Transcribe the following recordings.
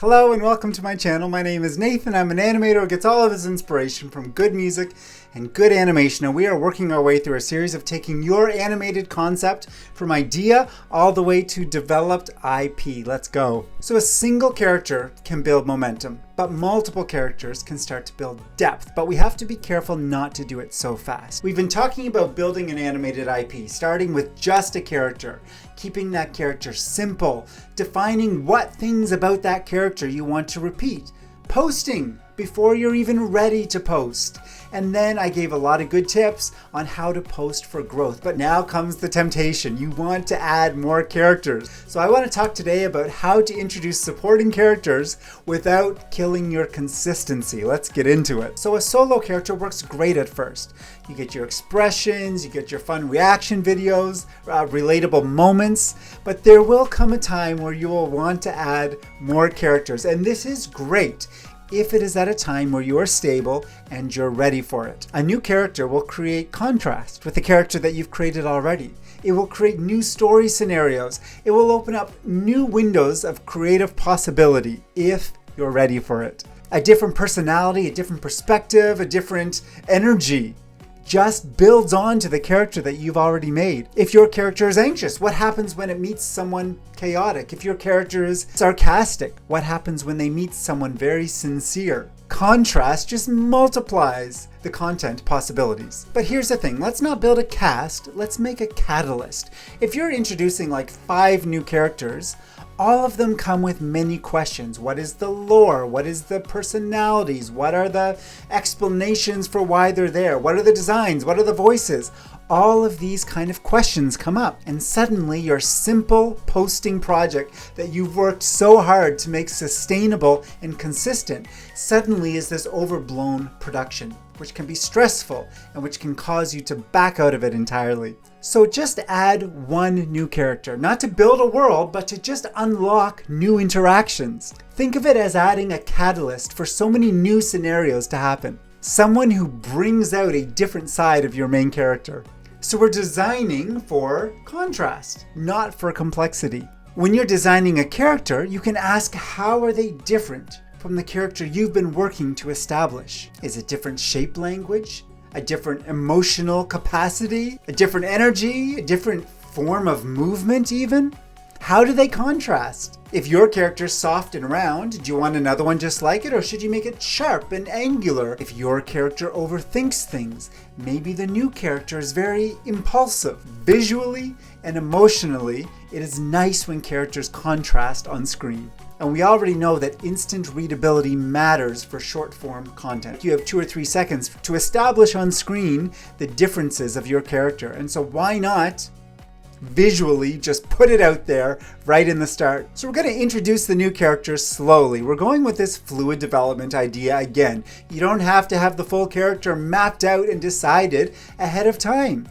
Hello and welcome to my channel. My name is Nathan. I'm an animator who gets all of his inspiration from good music and good animation, and we are working our way through a series of taking your animated concept from idea all the way to developed IP. Let's go. So a single character can build momentum, but multiple characters can start to build depth, but we have to be careful not to do it so fast. We've been talking about building an animated IP, starting with just a character, keeping that character simple, defining what things about that character you want to repeat, posting before you're even ready to post. And then I gave a lot of good tips on how to post for growth. But now comes the temptation. You want to add more characters. So I want to talk today about how to introduce supporting characters without killing your consistency. Let's get into it. So a solo character works great at first. You get your expressions, you get your fun reaction videos, relatable moments, but there will come a time where you will want to add more characters. And this is great if it is at a time where you are stable and you're ready for it. A new character will create contrast with the character that you've created already. It will create new story scenarios. It will open up new windows of creative possibility if you're ready for it. A different personality, a different perspective, a different energy just builds on to the character that you've already made. If your character is anxious, what happens when it meets someone chaotic? If your character is sarcastic, what happens when they meet someone very sincere? Contrast just multiplies the content possibilities. But here's the thing, let's not build a cast, let's make a catalyst. If you're introducing like 5 new characters, all of them come with many questions. What is the lore? What is the personalities? What are the explanations for why they're there? What are the designs? What are the voices? All of these kind of questions come up, and suddenly your simple posting project that you've worked so hard to make sustainable and consistent suddenly is this overblown production, which can be stressful and which can cause you to back out of it entirely. So just add one new character, not to build a world, but to just unlock new interactions. Think of it as adding a catalyst for so many new scenarios to happen. Someone who brings out a different side of your main character. So we're designing for contrast, not for complexity. When you're designing a character, you can ask, how are they different from the character you've been working to establish? Is it different shape language? A different emotional capacity? A different energy? A different form of movement even? How do they contrast? If your character's soft and round, do you want another one just like it, or should you make it sharp and angular? If your character overthinks things, maybe the new character is very impulsive. Visually and emotionally, it is nice when characters contrast on screen. And we already know that instant readability matters for short form content. You have 2 or 3 seconds to establish on screen the differences of your character. And so why not visually just put it out there right in the start? So we're going to introduce the new characters slowly. We're going with this fluid development idea again. You don't have to have the full character mapped out and decided ahead of time.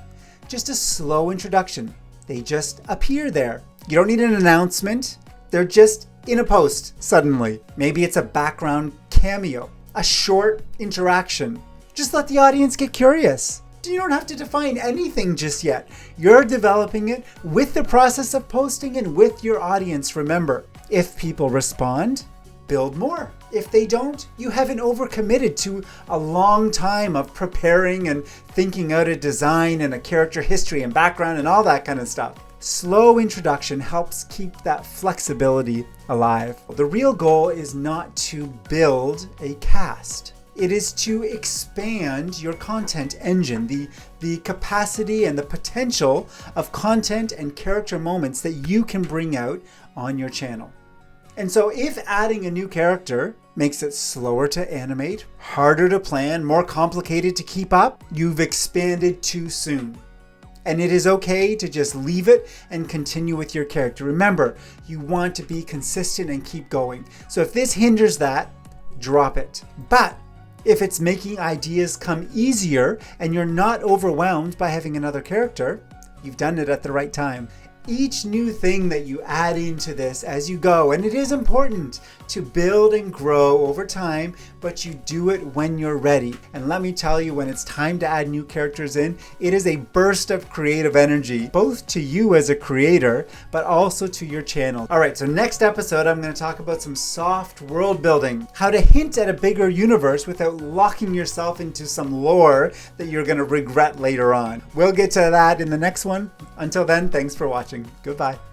Just a slow introduction. They just appear there. You don't need an announcement. They're just in a post suddenly. Maybe it's a background cameo, a short interaction. Just let the audience get curious. You don't have to define anything just yet. You're developing it with the process of posting and with your audience. Remember, if people respond, build more. If they don't, you haven't overcommitted to a long time of preparing and thinking out a design and a character history and background and all that kind of stuff. Slow introduction helps keep that flexibility alive. The real goal is not to build a cast. It is to expand your content engine, the capacity and the potential of content and character moments that you can bring out on your channel. And so if adding a new character makes it slower to animate, harder to plan, more complicated to keep up, you've expanded too soon. And it is okay to just leave it and continue with your character. Remember, you want to be consistent and keep going. So if this hinders that, drop it. But if it's making ideas come easier and you're not overwhelmed by having another character, you've done it at the right time. Each new thing that you add into this as you go, and it is important to build and grow over time, but you do it when you're ready. And let me tell you, when it's time to add new characters in, it is a burst of creative energy, both to you as a creator, but also to your channel. All right, so next episode, I'm going to talk about some soft world building, how to hint at a bigger universe without locking yourself into some lore that you're going to regret later on. We'll get to that in the next one. Until then, thanks for watching. Goodbye.